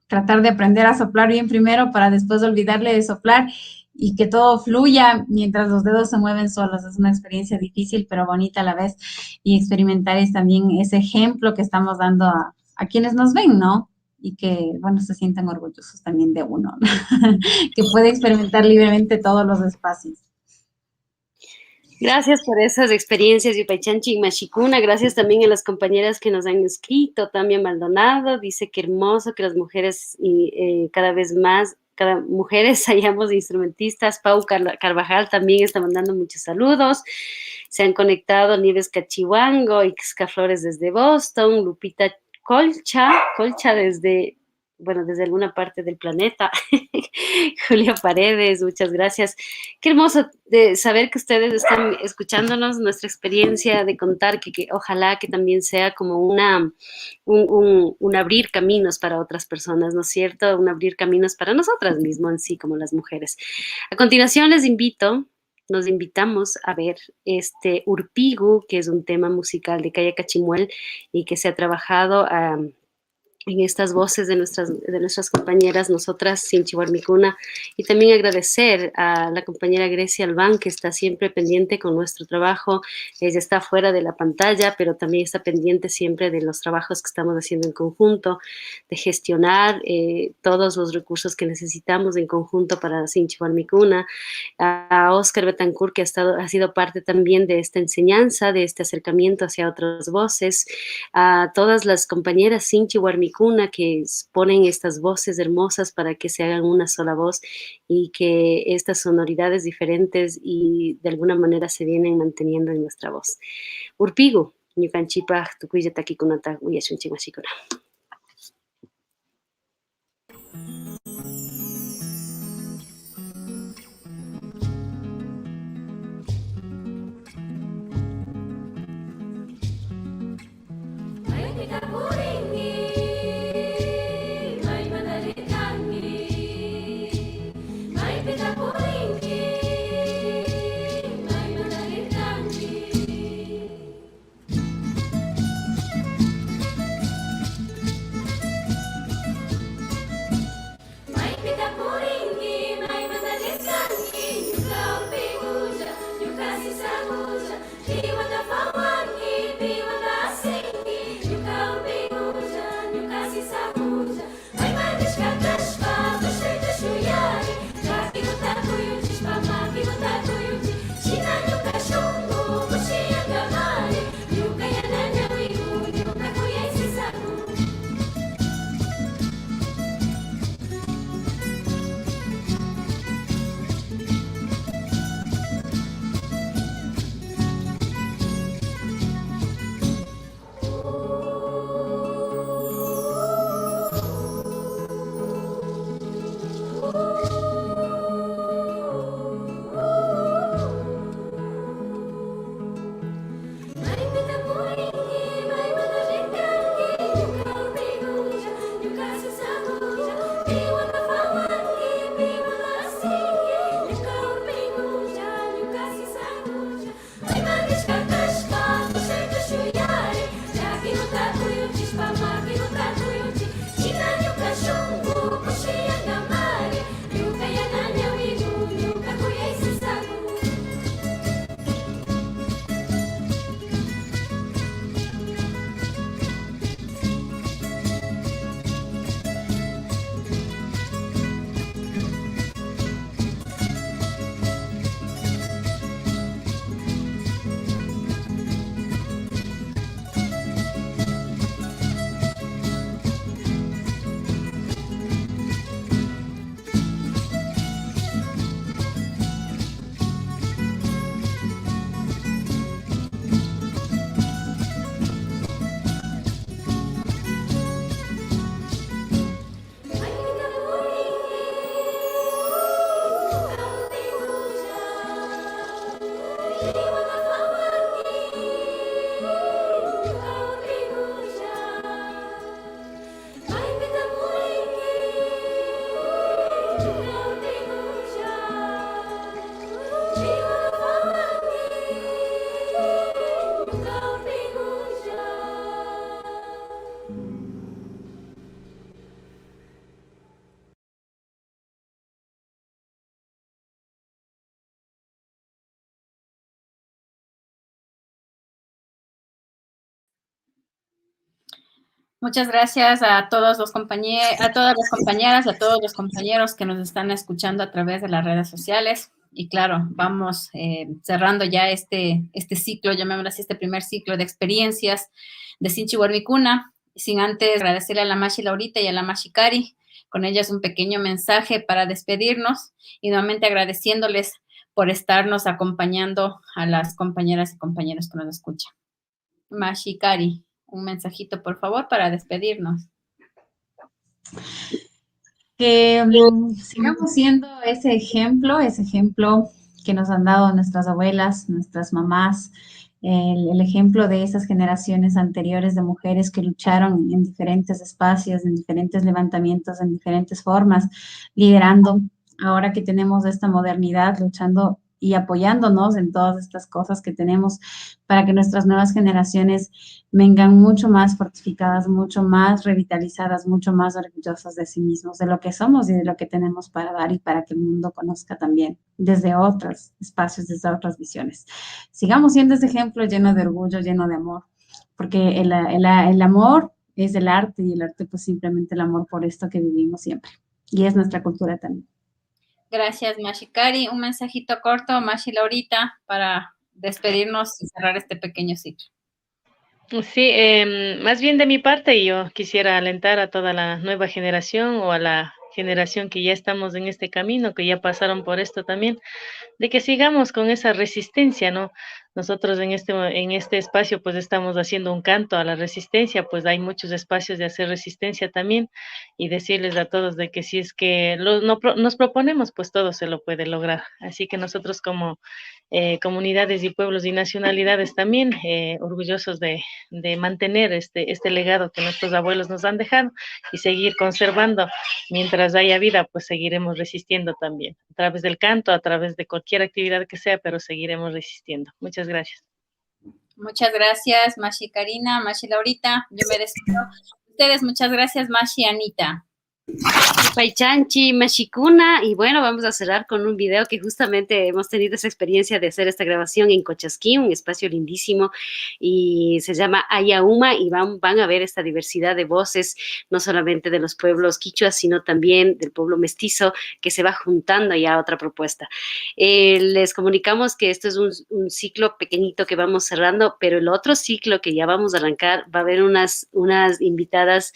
tratar de aprender a soplar bien primero para después olvidarle de soplar y que todo fluya mientras los dedos se mueven solos. Es una experiencia difícil, pero bonita a la vez. Y experimentar es también ese ejemplo que estamos dando a quienes nos ven, ¿no? Y que, bueno, se sientan orgullosos también de uno, ¿no? Que puede experimentar libremente todos los espacios. Gracias por esas experiencias, Yupaychanchi y Mashikuna. Gracias también a las compañeras que nos han escrito. También Maldonado dice que hermoso que las mujeres cada vez más cada mujeres hallamos instrumentistas. Pau Carvajal también está mandando muchos saludos. Se han conectado Nieves Cachihuango, Ixca Flores desde Boston, Lupita Colcha desde, bueno, desde alguna parte del planeta. Julia Paredes, muchas gracias. Qué hermoso de saber que ustedes están escuchándonos, nuestra experiencia de contar, que ojalá que también sea como un abrir caminos para otras personas, ¿no es cierto? Un abrir caminos para nosotras mismas en sí, como las mujeres. A continuación nos invitamos a ver este Urpigu, que es un tema musical de Kaya Cachimuel y que se ha trabajado en estas voces de nuestras compañeras, nosotras, Sinchi Warmicuna, y también agradecer a la compañera Grecia Albán, que está siempre pendiente con nuestro trabajo. Ella está fuera de la pantalla, pero también está pendiente siempre de los trabajos que estamos haciendo en conjunto, de gestionar todos los recursos que necesitamos en conjunto para Sinchi Warmicuna. A Oscar Betancourt, que ha sido parte también de esta enseñanza, de este acercamiento hacia otras voces, a todas las compañeras Sinchi Warmicuna que ponen estas voces hermosas para que se hagan una sola voz y que estas sonoridades diferentes y de alguna manera se vienen manteniendo en nuestra voz. Urpigu, ñukanchipaj tukulla takikunata uyashunchimashikuna. Muchas gracias a todos los a todas las compañeras, a todos los compañeros que nos están escuchando a través de las redes sociales. Y claro, vamos cerrando ya este ciclo, llamémoslo así, este primer ciclo de experiencias de Sinchi Warmicuna, sin antes agradecerle a la Mashi Laurita y a la Mashi Cari, con ellas un pequeño mensaje para despedirnos y nuevamente agradeciéndoles por estarnos acompañando a las compañeras y compañeros que nos escuchan. Mashikari, un mensajito, por favor, para despedirnos. Que sigamos siendo ese ejemplo que nos han dado nuestras abuelas, nuestras mamás, el ejemplo de esas generaciones anteriores de mujeres que lucharon en diferentes espacios, en diferentes levantamientos, en diferentes formas, liderando. Ahora que tenemos esta modernidad, luchando y apoyándonos en todas estas cosas que tenemos para que nuestras nuevas generaciones vengan mucho más fortificadas, mucho más revitalizadas, mucho más orgullosas de sí mismos, de lo que somos y de lo que tenemos para dar y para que el mundo conozca también desde otros espacios, desde otras visiones. Sigamos siendo ese ejemplo lleno de orgullo, lleno de amor, porque el amor es el arte y el arte pues simplemente el amor por esto que vivimos siempre. Y es nuestra cultura también. Gracias, Mashikari. Un mensajito corto, Mashi Laurita, para despedirnos y cerrar este pequeño ciclo. Sí, más bien de mi parte, yo quisiera alentar a toda la nueva generación o a la generación que ya estamos en este camino, que ya pasaron por esto también, de que sigamos con esa resistencia, ¿no? Nosotros en este espacio pues estamos haciendo un canto a la resistencia, pues hay muchos espacios de hacer resistencia también y decirles a todos de que si es que nos proponemos, pues todo se lo puede lograr. Así que nosotros como comunidades y pueblos y nacionalidades también orgullosos de mantener este legado que nuestros abuelos nos han dejado y seguir conservando. Mientras haya vida, pues seguiremos resistiendo también, a través del canto, a través de cualquier actividad que sea, pero seguiremos resistiendo. Muchas gracias. Muchas gracias, Mashi Karina, Mashi Laurita. Yo me despido. Ustedes, muchas gracias, Mashi Anita. Paichanchi, Mashikuna, y bueno, vamos a cerrar con un video que justamente hemos tenido esa experiencia de hacer esta grabación en Cochasquín, un espacio lindísimo, y se llama Ayauma, y van a ver esta diversidad de voces, no solamente de los pueblos quichuas, sino también del pueblo mestizo, que se va juntando ya a otra propuesta. Les comunicamos que esto es un ciclo pequeñito que vamos cerrando, pero el otro ciclo que ya vamos a arrancar, va a haber unas invitadas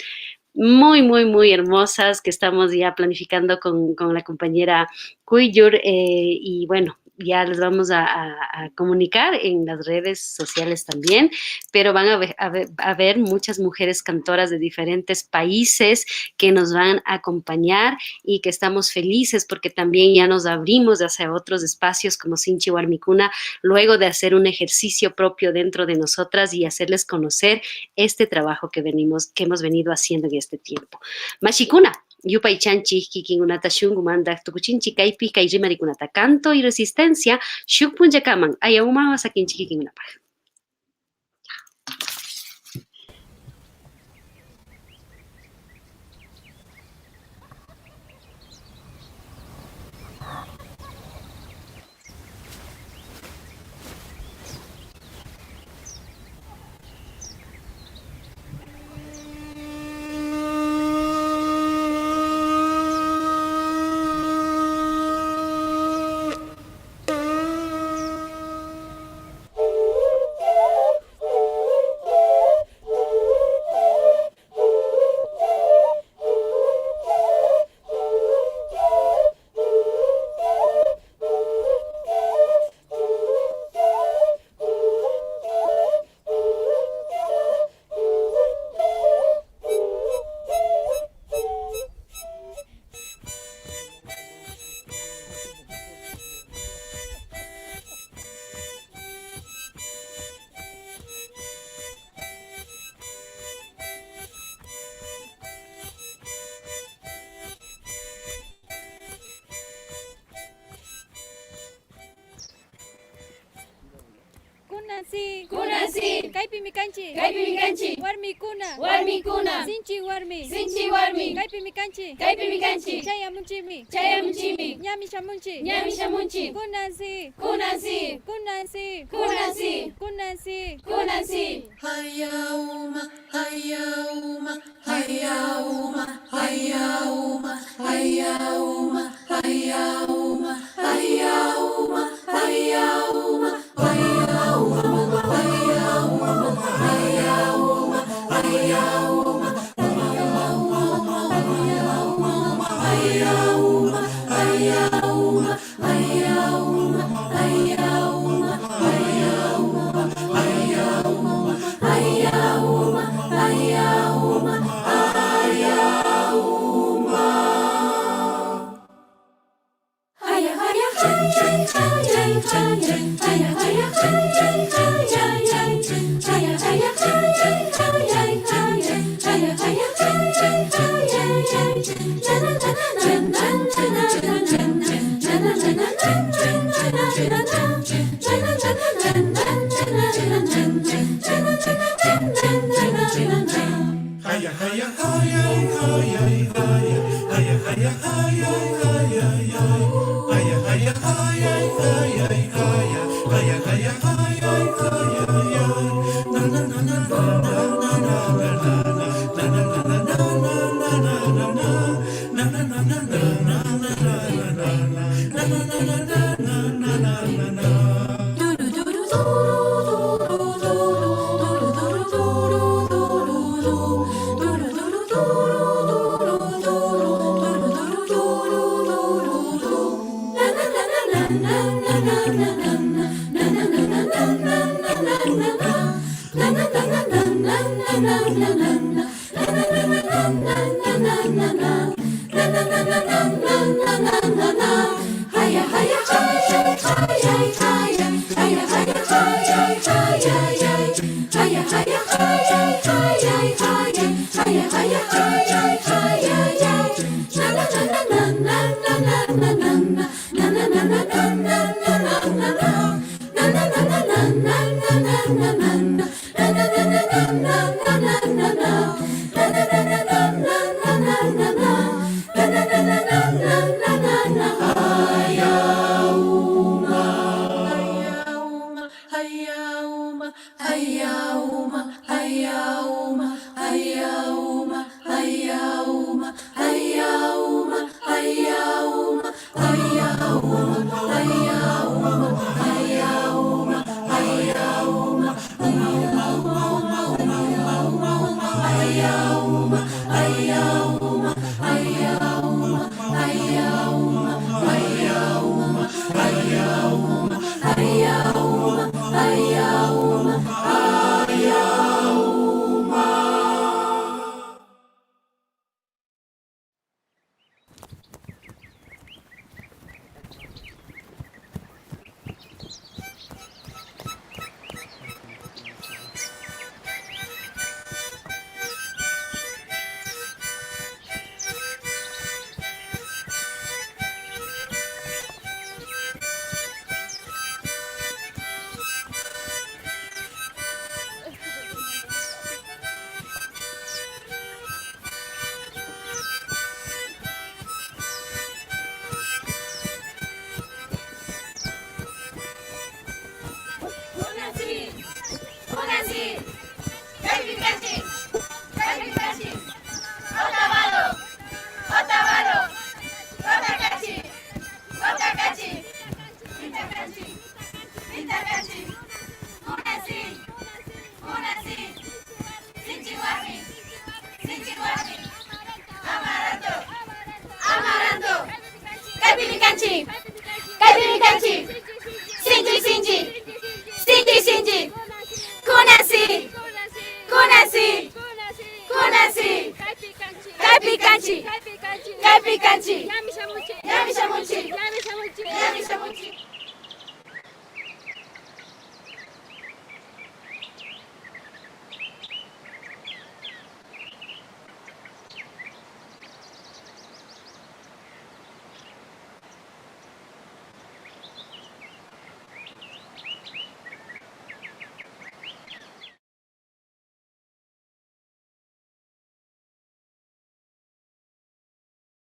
muy, muy, muy hermosas que estamos ya planificando con la compañera Cuyur, y bueno, ya les vamos a comunicar en las redes sociales también, pero van a ver muchas mujeres cantoras de diferentes países que nos van a acompañar y que estamos felices porque también ya nos abrimos hacia otros espacios como Sinchi Warmicuna, luego de hacer un ejercicio propio dentro de nosotras y hacerles conocer este trabajo que hemos venido haciendo en este tiempo. Mashikuna, Yupay chanchi, kikingunata shungumanda, tukuchinchi kaipi, kaijimarikunata, canto y resistencia, shukpunjakaman, ayauma wasakinchi kikingunapaj. Kunansi, Kaipi Mikanchi, Warmi Kuna, Sinchi Warmi, Kaipi Mikanchi, Chaya Munchimi, Nyami Shamunchi, Kunansi, Hayauma, Hayauma, Hayauma, Hayauma, Hayauma, Hayauma, Hayauma, Hayauma, Hayauma, Hayauma, Hayauma, Hayauma, Yamishamuchi.